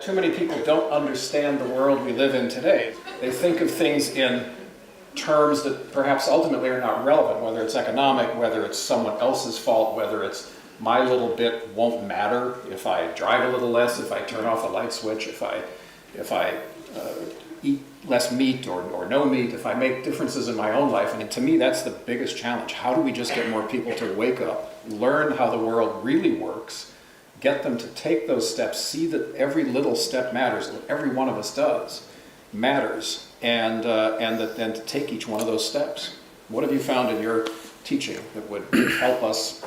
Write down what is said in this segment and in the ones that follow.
too many people don't understand the world we live in today. They think of things in terms that perhaps ultimately are not relevant, whether it's economic, whether it's someone else's fault, whether it's my little bit won't matter if I drive a little less, if I turn off a light switch, if I eat less meat or no meat, if I make differences in my own life. And to me, that's the biggest challenge. How do we just get more people to wake up, learn how the world really works, get them to take those steps, see that every little step matters, that every one of us does matters, and to take each one of those steps. What have you found in your teaching that would help us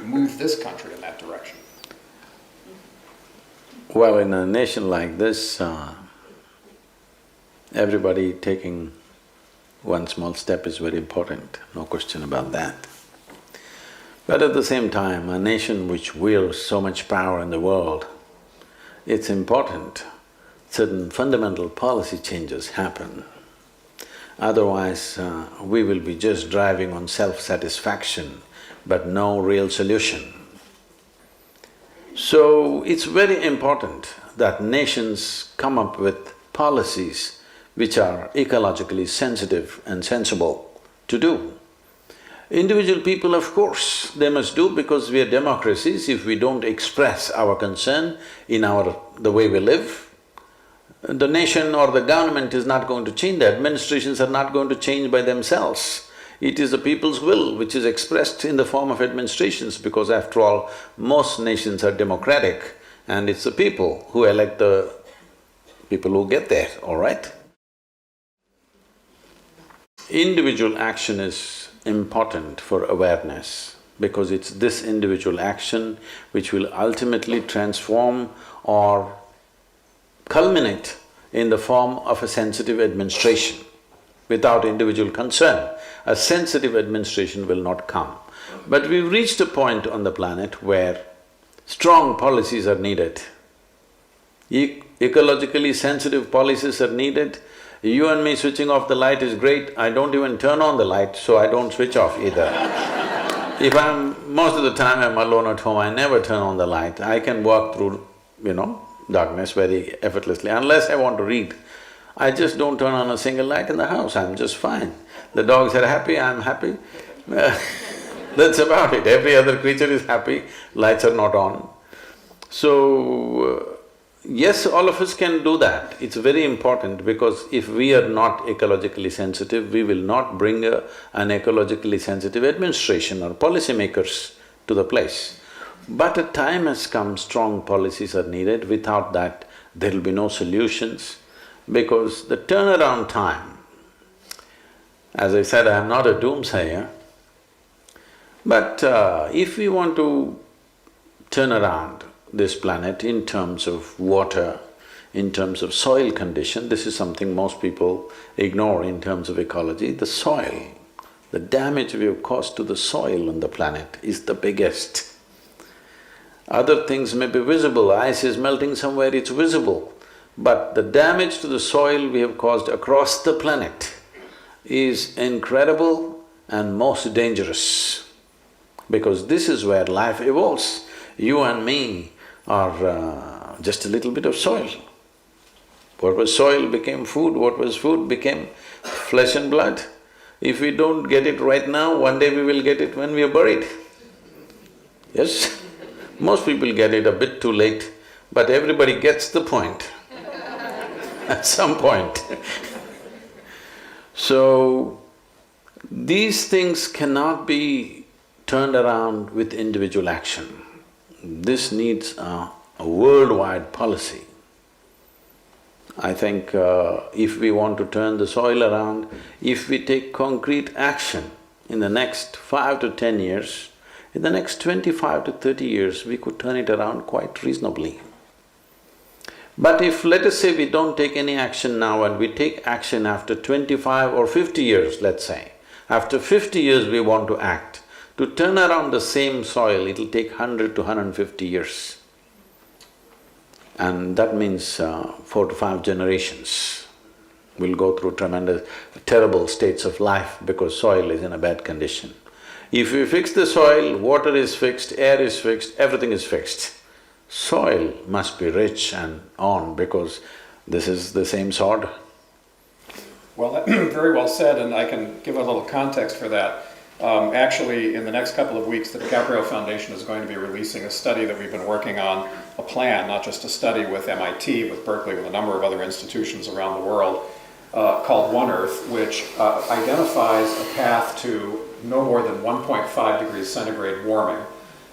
move this country in that direction? Well, in a nation like this, everybody taking one small step is very important, no question about that. But at the same time, a nation which wields so much power in the world, it's important certain fundamental policy changes happen. Otherwise, we will be just driving on self-satisfaction, but no real solution. So, it's very important that nations come up with policies which are ecologically sensitive and sensible to do. Individual people, of course, they must do because we are democracies. If we don't express our concern in the way we live, the nation or the government is not going to change, the administrations are not going to change by themselves. It is the people's will which is expressed in the form of administrations, because after all, most nations are democratic and it's the people who elect the people who get there, all right? Individual action is important for awareness, because it's this individual action which will ultimately transform or culminate in the form of a sensitive administration. Without individual concern, a sensitive administration will not come. But we've reached a point on the planet where strong policies are needed. Ecologically sensitive policies are needed. You and me switching off the light is great, I don't even turn on the light, so I don't switch off either. If most of the time I'm alone at home, I never turn on the light. I can walk through, darkness very effortlessly. Unless I want to read, I just don't turn on a single light in the house, I'm just fine. The dogs are happy, I'm happy. That's about it. Every other creature is happy, lights are not on. So, yes, all of us can do that. It's very important, because if we are not ecologically sensitive, we will not bring an ecologically sensitive administration or policymakers to the place. But a time has come, strong policies are needed. Without that, there will be no solutions, because the turnaround time, as I said, I am not a doomsayer, but if we want to turn around this planet in terms of water, in terms of soil condition, this is something most people ignore in terms of ecology. The soil, the damage we have caused to the soil on the planet is the biggest. Other things may be visible, ice is melting somewhere, it's visible, but the damage to the soil we have caused across the planet is incredible and most dangerous, because this is where life evolves. You and me are just a little bit of soil. What was soil became food, what was food became flesh and blood. If we don't get it right now, one day we will get it when we are buried. Yes? Most people get it a bit too late, but everybody gets the point at some point. So, these things cannot be turned around with individual action. This needs a worldwide policy. I think if we want to turn the soil around, if we take concrete action in the next 5 to 10 years, in the next 25 to 30 years, we could turn it around quite reasonably. But if, let us say, we don't take any action now and we take action after 25 or 50 years, let's say, after 50 years we want to act, to turn around the same soil, it'll take 100 to 150 years. And that means 4 to 5 generations will go through tremendous, terrible states of life because soil is in a bad condition. If we fix the soil, water is fixed, air is fixed, everything is fixed. soil must be rich and on because this is the same sod. Well, very well said, and I can give a little context for that. Actually, in the next couple of weeks, the DiCaprio Foundation is going to be releasing a study that we've been working on, a plan, not just a study with MIT, with Berkeley, with a number of other institutions around the world, called One Earth, which identifies a path to no more than 1.5 degrees centigrade warming,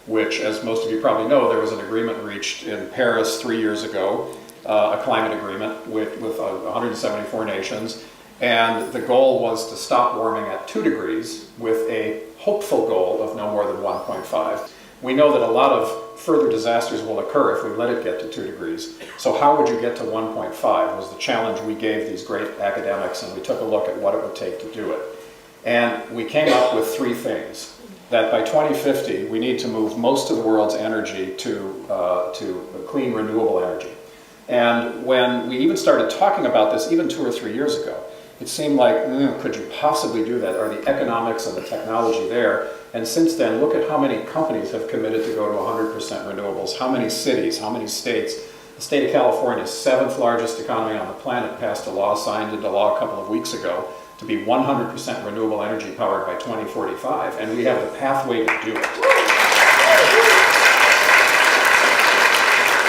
which, as most of you probably know, there was an agreement reached in Paris 3 years ago, a climate agreement with 174 nations. And the goal was to stop warming at 2 degrees with a hopeful goal of no more than 1.5. We know that a lot of further disasters will occur if we let it get to 2 degrees. So how would you get to 1.5 was the challenge we gave these great academics, and we took a look at what it would take to do it. And we came up with 3 things. That by 2050, we need to move most of the world's energy to clean, renewable energy. And when we even started talking about this, even 2 or 3 years ago, it seemed like, could you possibly do that? Are the economics and the technology there? And since then, look at how many companies have committed to go to 100% renewables, how many cities, how many states. The state of California, 7th largest economy on the planet, passed a law, signed into law a couple of weeks ago, to be 100% renewable energy powered by 2045, and we have the pathway to do it.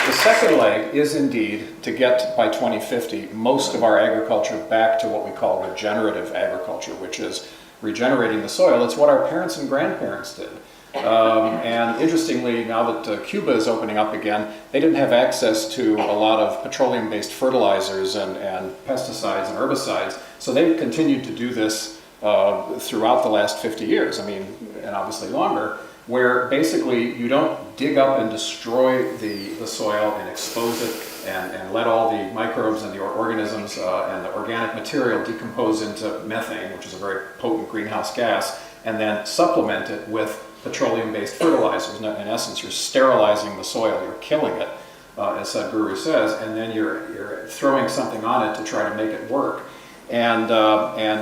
The second leg is indeed to get, by 2050, most of our agriculture back to what we call regenerative agriculture, which is regenerating the soil. It's what our parents and grandparents did. And interestingly, now that Cuba is opening up again, they didn't have access to a lot of petroleum-based fertilizers and pesticides and herbicides, so they've continued to do this throughout the last 50 years, and obviously longer, where basically you don't dig up and destroy the soil and expose it and let all the microbes and the organisms and the organic material decompose into methane, which is a very potent greenhouse gas, and then supplement it with petroleum-based fertilizers. In essence, you're sterilizing the soil, you're killing it, as Sadhguru says, and then you're throwing something on it to try to make it work. And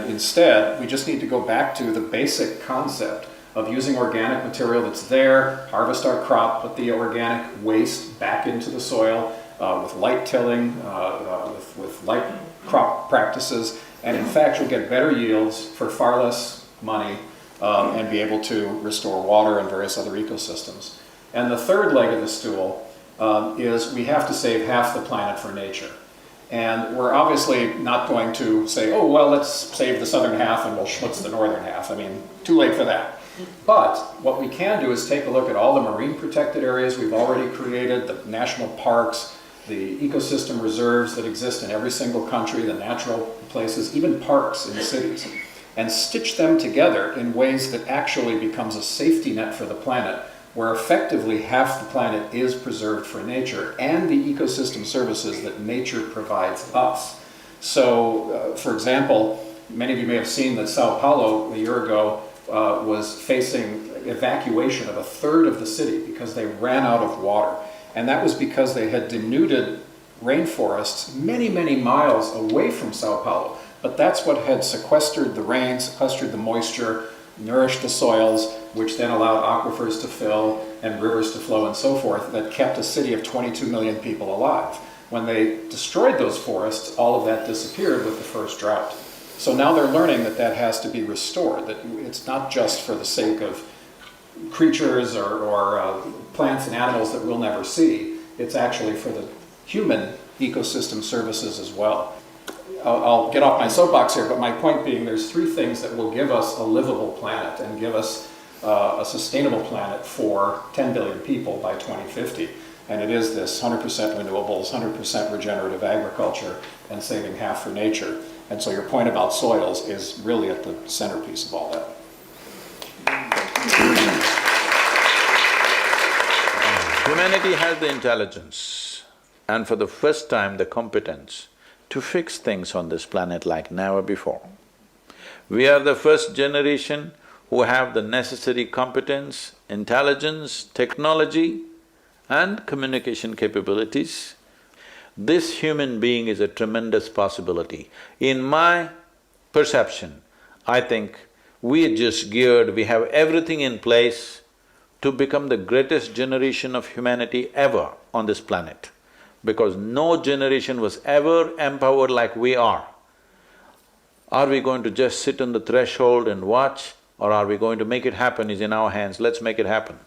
instead, we just need to go back to the basic concept of using organic material that's there, harvest our crop, put the organic waste back into the soil with light tilling, with light crop practices, and in fact you'll get better yields for far less money and be able to restore water and various other ecosystems. And the third leg of the stool is we have to save half the planet for nature. And we're obviously not going to say, oh, well, let's save the southern half and we'll schmutz the northern half. Too late for that. But what we can do is take a look at all the marine protected areas we've already created, the national parks, the ecosystem reserves that exist in every single country, the natural places, even parks in cities, and stitch them together in ways that actually becomes a safety net for the planet, where effectively half the planet is preserved for nature and the ecosystem services that nature provides us. So, for example, many of you may have seen that Sao Paulo a year ago was facing evacuation of a third of the city because they ran out of water. And that was because they had denuded rainforests many, many miles away from Sao Paulo. But that's what had sequestered the rain, sequestered the moisture, nourished the soils, which then allowed aquifers to fill and rivers to flow and so forth, that kept a city of 22 million people alive. When they destroyed those forests, all of that disappeared with the first drought. So now they're learning that that has to be restored, that it's not just for the sake of creatures or plants and animals that we'll never see. It's actually for the human ecosystem services as well. I'll get off my soapbox here, but my point being there's 3 things that will give us a livable planet and give us a sustainable planet for 10 billion people by 2050. And it is this 100% renewables, 100% regenerative agriculture, and saving half for nature. And so your point about soils is really at the centerpiece of all that. Humanity has the intelligence and for the first time the competence to fix things on this planet like never before. We are the first generation who have the necessary competence, intelligence, technology and communication capabilities. This human being is a tremendous possibility. In my perception, I think we are just geared, we have everything in place to become the greatest generation of humanity ever on this planet, because no generation was ever empowered like we are. Are we going to just sit on the threshold and watch, or are we going to make it happen is in our hands? Let's make it happen.